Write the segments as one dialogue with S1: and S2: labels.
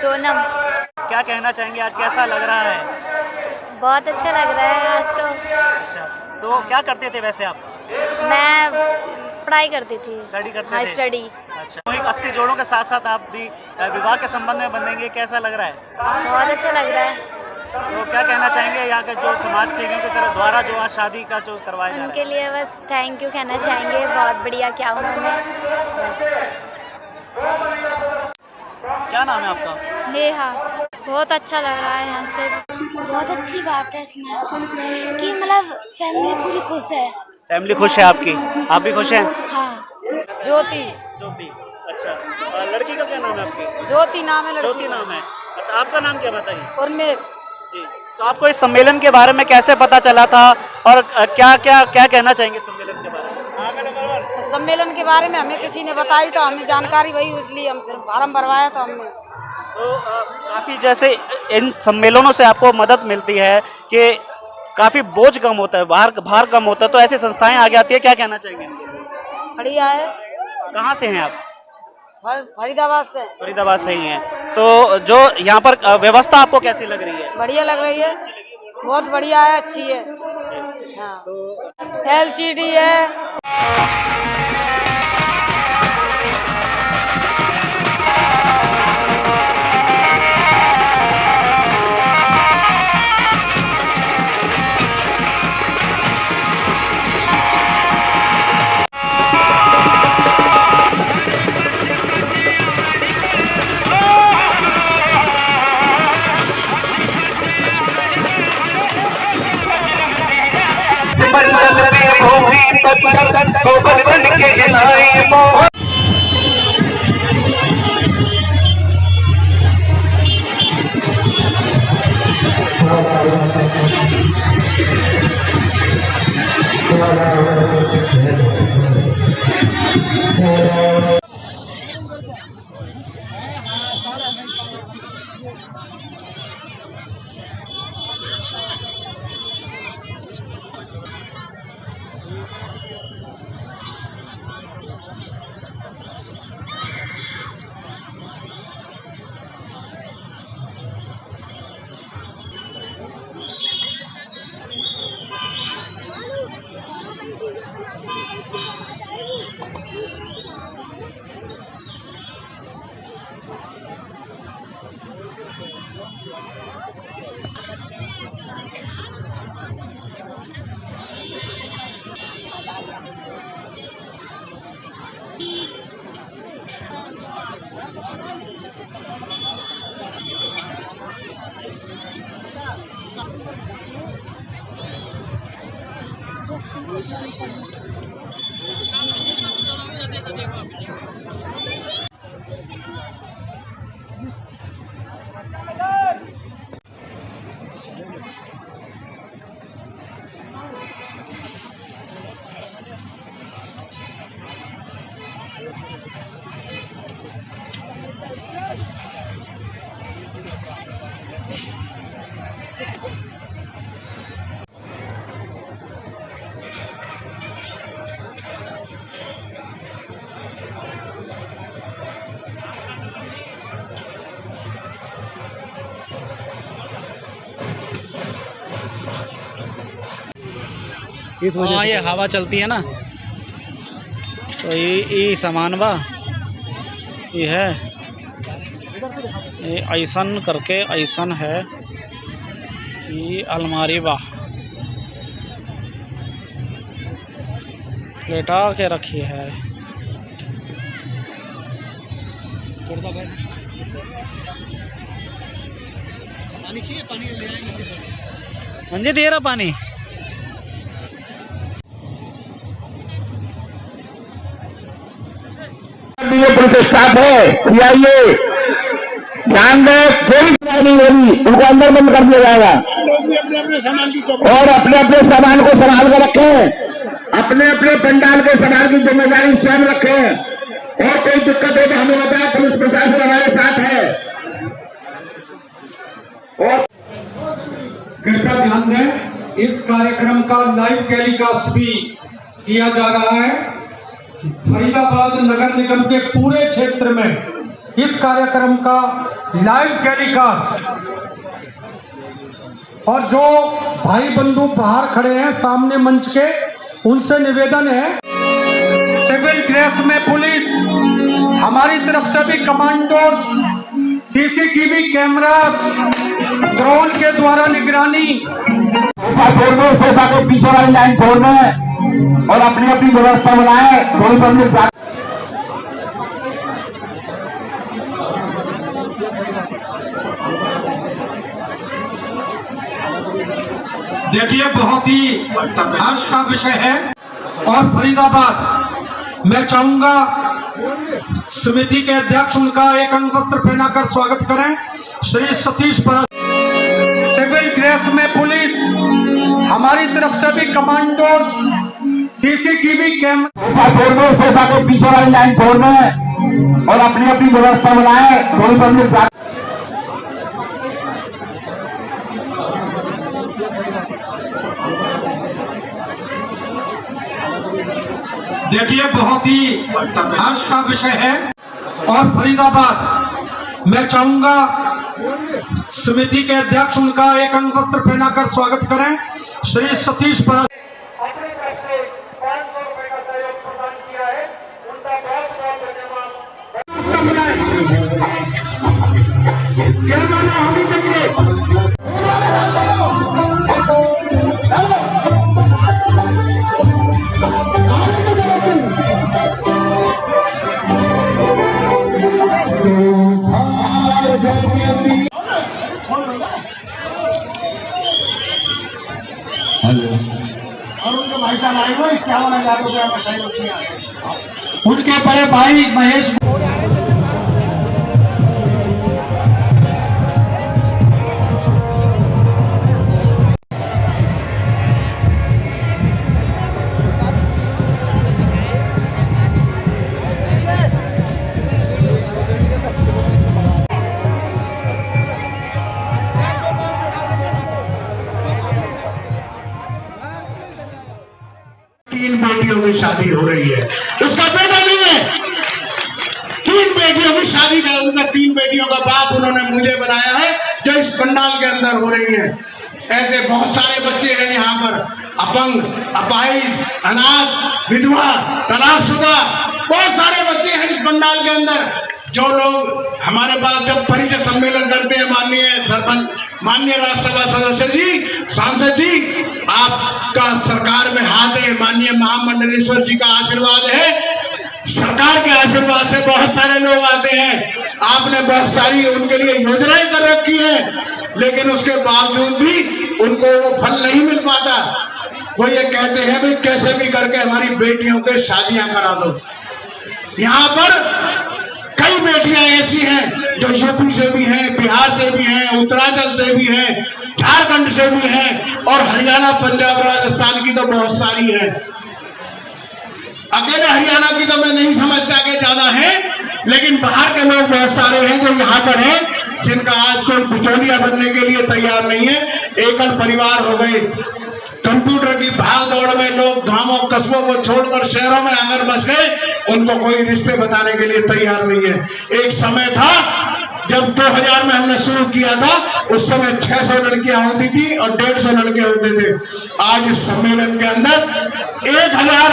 S1: सोनम।
S2: क्या कहना चाहेंगे, आज कैसा लग रहा है?
S1: बहुत अच्छा लग रहा है आज तो।
S2: अच्छा, तो क्या करते थे वैसे आप?
S1: मैं पढ़ाई करती थी।
S2: स्टडी करते
S1: हाँ,
S2: थे?
S1: स्टडी।
S2: अच्छा, तो एक 80 जोड़ों के साथ साथ आप भी विवाह के संबंध में बनेंगे, कैसा लग रहा है?
S1: बहुत अच्छा लग रहा है।
S2: तो क्या कहना चाहेंगे यहाँ के जो समाज सेवियों की तरफ द्वारा जो आज शादी का जो करवाया जा रहा है?
S1: उनके लिए बस थैंक यू कहना चाहेंगे, बहुत बढ़िया किया उन्होंने। बस।
S2: क्या नाम है आपका?
S1: नेहा। बहुत अच्छा लग रहा है यहाँ से।
S3: बहुत अच्छी बात है इसमें कि मतलब फैमिली पूरी खुश है।
S2: फैमिली खुश है आपकी? आप भी खुश हैं?
S3: हाँ।
S4: ज्योति।
S2: ज्योति, अच्छा। लड़की का क्या नाम है आपकी?
S4: ज्योति नाम है लड़की।
S2: ज्योति नाम है। अच्छा, आपका नाम क्या बताइए?
S4: उर्मेश
S2: जी। तो आपको इस सम्मेलन के बारे में कैसे पता चला था और क्या क्या क्या कहना चाहेंगे सम्मेलन के बारे में?
S4: सम्मेलन के बारे में हमें किसी ने बताई तो हमें जानकारी वही, इसलिए हम फिर फार्म भरवाया था हमने।
S2: तो काफ़ी जैसे इन सम्मेलनों से आपको मदद मिलती है कि काफ़ी बोझ कम होता है, भार कम होता है, तो ऐसी संस्थाएं आगे आती है, क्या कहना चाहेंगे?
S4: बढ़िया है।
S2: कहाँ से हैं आप?
S4: फरीदाबाद से।
S2: फरीदाबाद से ही हैं। तो जो यहाँ पर व्यवस्था आपको कैसी लग रही है?
S4: बढ़िया लग रही है, बहुत बढ़िया है, अच्छी है। हाँ, LCD है।
S2: हाँ, ये हवा चलती है ना, तो ये सामान बा ये है, ये ऐसन करके ऐसन है, ये अलमारी बा लेटा के रखी है। पानी चाहिए? पानी ले आएंगे। मंजे दे रहा पानी।
S5: पुलिस स्टाफ है, CIA ध्यान दे, कोई नहीं होगी, उनको अंदर बंद कर दिया जाएगा। और अपने अपने सामान को संभाल कर रखें, अपने अपने पंडाल के सामान की जिम्मेदारी स्वयं रखें, और कोई दिक्कत है तो हमें बताएं, पुलिस प्रशासन हमारे साथ है। और
S6: कृपया ध्यान दें, इस कार्यक्रम का लाइव टेलीकास्ट भी किया जा रहा है। फरीदाबाद नगर निगम के पूरे क्षेत्र में इस कार्यक्रम का लाइव टेलीकास्ट, और जो भाई बंधु बाहर खड़े हैं सामने मंच के, उनसे निवेदन है, सिविल ड्रेस में पुलिस, हमारी तरफ से भी कमांडोज, सीसीटीवी कैमरास, ड्रोन के द्वारा निगरानी,
S5: सोफा के पीछे वाली लाइन छोड़ दें और अपनी अपनी व्यवस्था बनाए। थोड़ी सी हम लोग
S6: देखिए, बहुत ही हर्ष का विषय है। और फरीदाबाद, मैं चाहूंगा समिति के अध्यक्ष उनका एक अंग वस्त्र पहनाकर स्वागत करें, श्री सतीश परस। सिविल ड्रेस में पुलिस, हमारी तरफ से भी कमांडोज, सीसीटीवी कैमरा,
S5: सोफा के पीछे वाली लाइन छोड़ दें और अपनी अपनी व्यवस्था बनाए। थोड़ी सी हम लोग
S6: देखिए, बहुत ही हर्ष का विषय है। और फरीदाबाद, मैं चाहूंगा समिति के अध्यक्ष उनका एक अंग वस्त्र पहनाकर स्वागत करें, श्री सतीश परस। अपनी तरफ से 500 रुपए का सहयोग प्रदान किया है, उनका बहुत बहुत
S5: और उनके भाई साहब आए हुए 51,000 रुपया का सहयोग किया है।
S6: उनके बड़े भाई महेश
S5: बेटियों की शादी हो रही है, उसका बेटा नहीं है, 3 बेटियों की शादी का, उनका 3 बेटियों का बाप उन्होंने मुझे बनाया है, जो इस पंडाल के अंदर हो रही है। ऐसे बहुत सारे बच्चे हैं यहाँ पर, अपंग, अपाहिज, अनाथ, विधवा, तलाकशुदा, बहुत सारे बच्चे हैं इस पंडाल के अंदर। जो लोग हमारे पास जब परिचय सम्मेलन करते हैं, माननीय सरपंच, माननीय राज्यसभा सदस्य जी, सांसद जी, आपका सरकार में हाथ है, माननीय महामंडलेश्वर जी का आशीर्वाद है, सरकार के आशीर्वाद से बहुत सारे लोग आते हैं। आपने बहुत सारी उनके लिए योजनाएं कर रखी है, लेकिन उसके बावजूद भी उनको वो फल नहीं मिल पाता। वो ये कहते हैं भाई कैसे भी करके हमारी बेटियों के शादियां करा दो। यहाँ पर कई बेटियां ऐसी हैं जो यूपी से भी हैं, बिहार से भी हैं, उत्तरांचल से भी हैं, झारखंड से भी हैं, और हरियाणा, पंजाब, राजस्थान की तो बहुत सारी हैं। अकेले हरियाणा की तो मैं नहीं समझता कि ज्यादा है, लेकिन बाहर के लोग बहुत सारे हैं जो यहाँ पर हैं, जिनका आज कोई बिचौलिया बनने के लिए तैयार नहीं है। एकल परिवार हो गए, कंप्यूटर की भाग दौड़ में लोग गांवों कस्बों को छोड़कर शहरों में आकर बस गए, उनको कोई रिश्ते बताने के लिए तैयार नहीं है। एक समय था जब 2000 में हमने शुरू किया था, उस समय 600 लड़कियां होती थी और 150 लड़के होते थे। आज इस सम्मेलन के अंदर 1000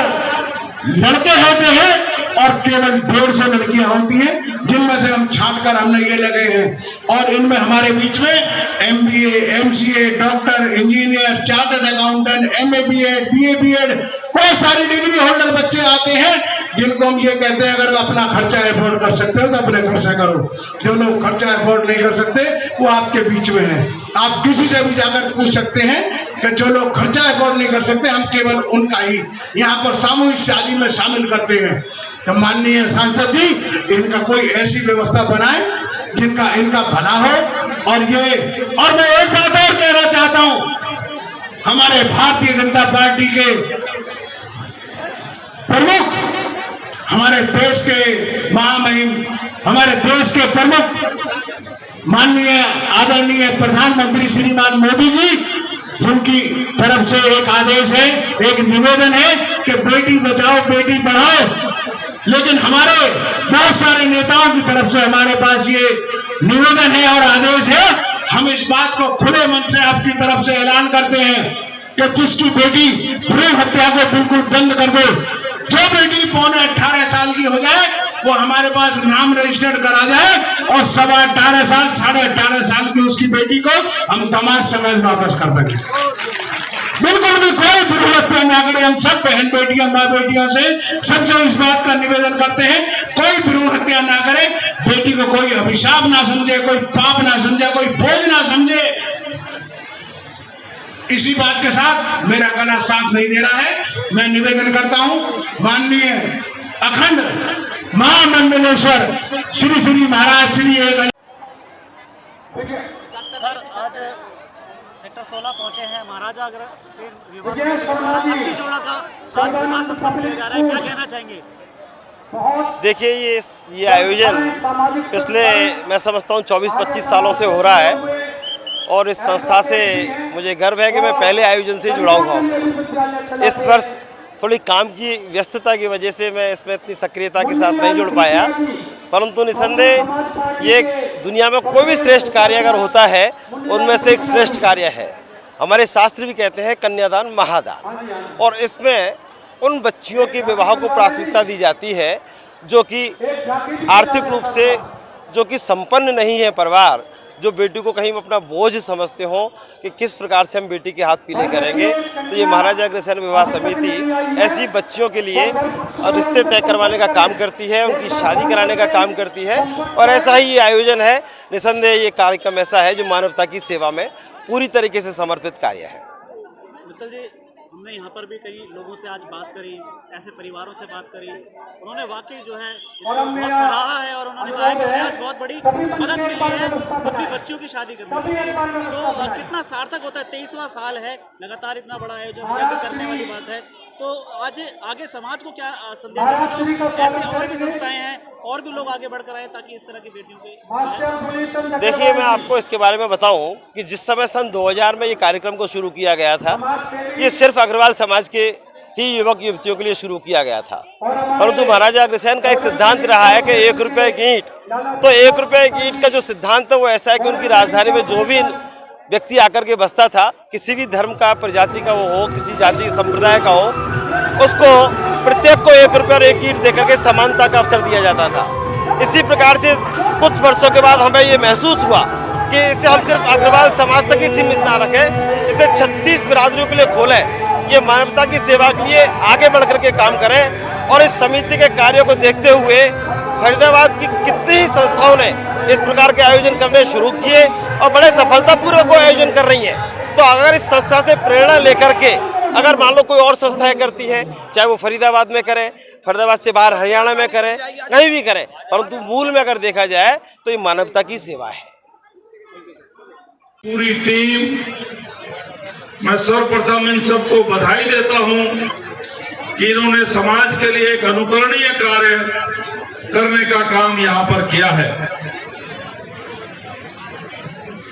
S5: लड़के होते हैं और केवल 150 लड़कियां होती हैं, जिनमें से हम छांट कर हमने ये लगे हैं। और इनमें हमारे बीच में MBA, MCA, doctor, engineer, chartered accountant, MA BEd, BA BEd, बहुत सारी डिग्री होल्डर बच्चे आते हैं, जिनको हम ये कहते हैं अगर अपना खर्चा अफोर्ड कर सकते हो तो अपने खर्चा करो। जो लोग खर्चा अफोर्ड नहीं कर सकते वो आपके बीच में है। आप किसी से भी जाकर पूछ सकते हैं कि जो लोग खर्चा अफोर्ड नहीं कर सकते, हम केवल उनका ही यहाँ पर सामूहिक शादी में शामिल करते हैं। तो माननीय सांसद जी, इनका कोई ऐसी व्यवस्था बनाए जिनका इनका भला हो। और मैं एक बात और कहना चाहता हूं, हमारे भारतीय जनता पार्टी के प्रमुख, हमारे देश के महामहिम, हमारे देश के प्रमुख माननीय आदरणीय प्रधानमंत्री श्रीमान मोदी जी, जिनकी तरफ से एक आदेश है, एक निवेदन है कि बेटी बचाओ बेटी पढ़ाओ, लेकिन हमारे बहुत सारे नेताओं की तरफ से हमारे पास ये निवेदन है और आदेश है, हम इस बात को खुले मन से आपकी तरफ से ऐलान करते हैं कि जिसकी बेटी भ्रूण हत्या को बिल्कुल बंद कर दे। जो बेटी 18 साल की हो जाए वो हमारे पास नाम रजिस्टर्ड करा जाए और 18.5 साल 18.5 साल की उसकी बेटी को हम तमाम समेत वापस कर देंगे। बिल्कुल भी कोई भ्रूण हत्या ना करे। हम सब बहन बेटियों माँ बेटियों से सबसे इस बात का निवेदन करते हैं, कोई भ्रूण हत्या ना करे। बेटी को कोई अभिशाप ना समझे, कोई पाप ना समझे, कोई बोझ ना समझे। इसी बात के साथ मेरा गला साथ नहीं दे रहा है। मैं निवेदन करता हूं माननीय अखंड महामंडलेश्वर श्री श्री महाराज श्री एक।
S2: सर आज सेक्टर 16 पहुंचे हैं, महाराजा अग्रसेन विवाह 80 जोड़ा का आज विवाह संपन्न किया जा रहा है, क्या कहना चाहेंगे?
S7: देखिए ये आयोजन पिछले मैं समझता हूँ 24-25 सालों से हो रहा है और इस संस्था से मुझे गर्व है कि मैं पहले आयोजन से जुड़ा हुआ हूँ। इस वर्ष थोड़ी काम की व्यस्तता की वजह से मैं इसमें इतनी सक्रियता के साथ नहीं जुड़ पाया, परंतु निसंदेह ये दुनिया में कोई भी श्रेष्ठ कार्य अगर होता है उनमें से एक श्रेष्ठ कार्य है। हमारे शास्त्र भी कहते हैं कन्यादान महादान, और इसमें उन बच्चियों के विवाह को प्राथमिकता दी जाती है जो कि आर्थिक रूप से जो कि संपन्न नहीं है परिवार, जो बेटी को कहीं अपना बोझ समझते हो कि किस प्रकार से हम बेटी के हाथ पीले करेंगे। तो ये महाराजा अग्रसेन विवाह समिति ऐसी बच्चियों के लिए रिश्ते तय करवाने का काम करती है, उनकी शादी कराने का काम करती है, और ऐसा ही ये आयोजन है। निसंदेह ये कार्यक्रम ऐसा है जो मानवता की सेवा में पूरी तरीके से समर्पित कार्य है।
S2: मित्तल जी, हमने यहाँ पर भी कई लोगों से आज बात करी, ऐसे परिवारों से बात करी, उन्होंने वाकई जो है इसको बहुत सराहा है और उन्होंने कहा कि हमें आज बहुत बड़ी मदद मिली है अपनी बच्चियों की शादी करने में। तो कितना सार्थक होता है, 23वां साल है, लगातार इतना बड़ा आयोजन करने वाली बात है। तो आज आगे समाज को क्या संदेश देना, ऐसे और भी संस्थाएं हैं और भी लोग आगे बढ़कर आए ताकि इस तरह की बेटियों के।
S7: देखिए मैं आपको इसके बारे में बताऊं कि जिस समय सन 2000 में ये कार्यक्रम को शुरू किया गया था, ये सिर्फ अग्रवाल समाज के ही युवक युवतियों के लिए शुरू किया गया था, परंतु महाराजा अग्रसेन का एक सिद्धांत रहा है कि 1 रुपये की ईंट। तो 1 रुपये की ईंट का जो सिद्धांत है वो ऐसा है कि उनकी राजधानी में जो भी व्यक्ति आकर के बसता था, किसी भी धर्म का प्रजाति का वो हो, किसी जाति संप्रदाय का हो, उसको प्रत्येक को 1 रुपया और 1 ईंट देकर के समानता का अवसर दिया जाता था। इसी प्रकार से कुछ वर्षों के बाद हमें ये महसूस हुआ कि इसे हम सिर्फ अग्रवाल समाज तक ही सीमित ना रखें, इसे 36 बिरादरियों के लिए खोलें, ये मानवता की सेवा के लिए आगे बढ़ करके काम करें। और इस समिति के कार्यों को देखते हुए फरीदाबाद की कितनी ही संस्थाओं ने इस प्रकार के आयोजन करने शुरू किए और बड़े सफलतापूर्वक वो आयोजन कर रही हैं। तो अगर इस संस्था से प्रेरणा लेकर के अगर मान लो कोई और संस्थाएं करती हैं, चाहे वो फरीदाबाद में करें, फरीदाबाद से बाहर हरियाणा में करें, कहीं भी करें, परंतु मूल में अगर देखा जाए तो ये मानवता की सेवा है।
S8: पूरी टीम, मैं सर्वप्रथम इन सबको बधाई देता हूं कि इन्होंने समाज के लिए एक अनुकरणीय कार्य करने का काम यहां पर किया है।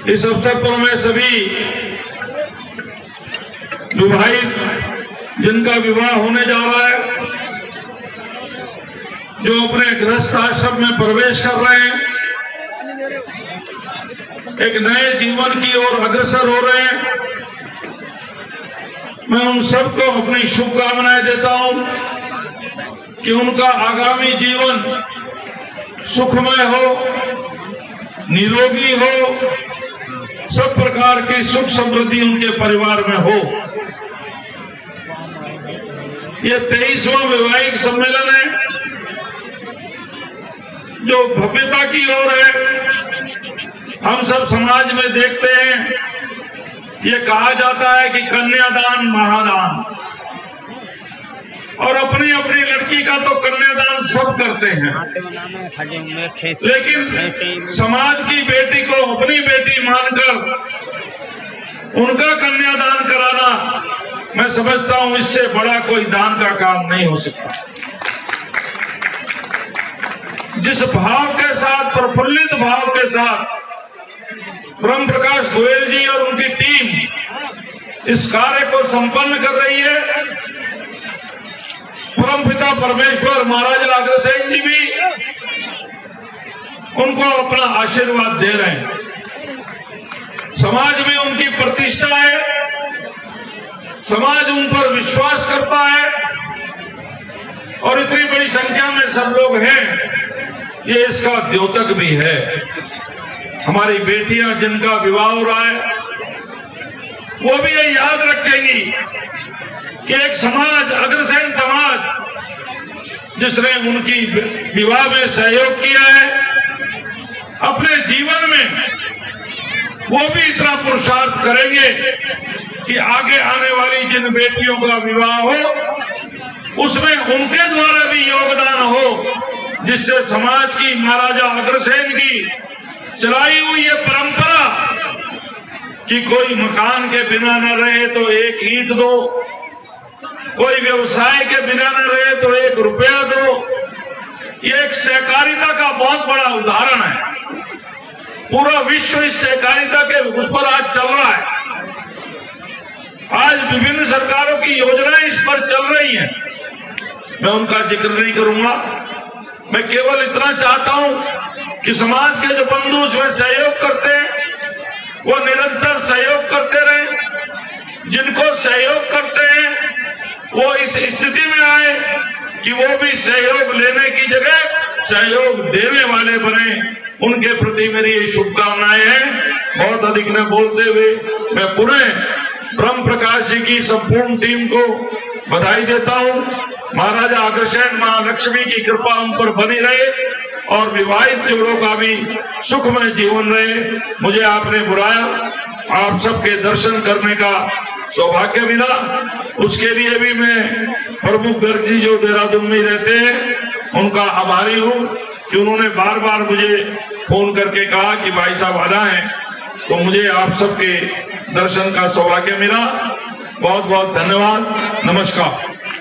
S8: इस अवसर पर मैं सभी विवाहित जिनका विवाह होने जा रहा है, जो अपने गृहस्थ आश्रम में प्रवेश कर रहे हैं, एक नए जीवन की ओर अग्रसर हो रहे हैं, मैं उन सबको अपनी शुभकामनाएं देता हूं कि उनका आगामी जीवन सुखमय हो, निरोगी हो, सब प्रकार की सुख समृद्धि उनके परिवार में हो। ये 23वां वैवाहिक सम्मेलन है जो भव्यता की ओर है। हम सब समाज में देखते हैं, ये कहा जाता है कि कन्यादान महादान, और अपनी अपनी लड़की का तो कन्यादान सब करते हैं, लेकिन समाज की बेटी को अपनी बेटी मानकर उनका कन्यादान कराना, मैं समझता हूं इससे बड़ा कोई दान का काम नहीं हो सकता। जिस भाव के साथ, प्रफुल्लित भाव के साथ ब्रह्म प्रकाश गोयल जी और उनकी टीम इस कार्य को संपन्न कर रही है, परमपिता परमेश्वर महाराजा अग्रसेन जी भी उनको अपना आशीर्वाद दे रहे हैं। समाज में उनकी प्रतिष्ठा है, समाज उन पर विश्वास करता है और इतनी बड़ी संख्या में सब लोग हैं, ये इसका द्योतक भी है। हमारी बेटियां जिनका विवाह हो रहा है वो भी ये याद रखेंगी कि एक समाज, अग्रसेन समाज, जिसने उनकी विवाह में सहयोग किया है, अपने जीवन में वो भी इतना पुरुषार्थ करेंगे कि आगे आने वाली जिन बेटियों का विवाह हो उसमें उनके द्वारा भी योगदान हो, जिससे समाज की, महाराजा अग्रसेन की चलाई हुई ये परंपरा कि कोई मकान के बिना न रहे तो एक ईंट दो, कोई व्यवसाय के बिना न रहे तो 1 रुपया दो, ये एक सहकारिता का बहुत बड़ा उदाहरण है। पूरा विश्व इस सहकारिता के उस पर आज चल रहा है। आज विभिन्न सरकारों की योजनाएं इस पर चल रही हैं, मैं उनका जिक्र नहीं करूंगा। मैं केवल इतना चाहता हूं कि समाज के जो बंधु उसमें सहयोग करते हैं वो निरंतर सहयोग करते रहें। जिनको सहयोग करते हैं वो इस स्थिति में आए कि वो भी सहयोग लेने की जगह सहयोग देने वाले बने। उनके प्रति मेरी ये शुभकामनाएं हैं। बहुत अधिक न बोलते हुए मैं पुनः ब्रह्म प्रकाश जी की संपूर्ण टीम को बधाई देता हूं। महाराजा अग्रसेन, महालक्ष्मी की कृपा उन पर बनी रहे और विवाहित जोड़ों का भी सुखमय जीवन रहे। मुझे आपने बुलाया, आप सबके दर्शन करने का सौभाग्य मिला, उसके लिए भी मैं प्रमुख गर्ग जी जो देहरादून में रहते हैं उनका आभारी हूं कि उन्होंने बार बार मुझे फोन करके कहा कि भाई साहब आना है, तो मुझे आप सबके दर्शन का सौभाग्य मिला। बहुत बहुत धन्यवाद, नमस्कार।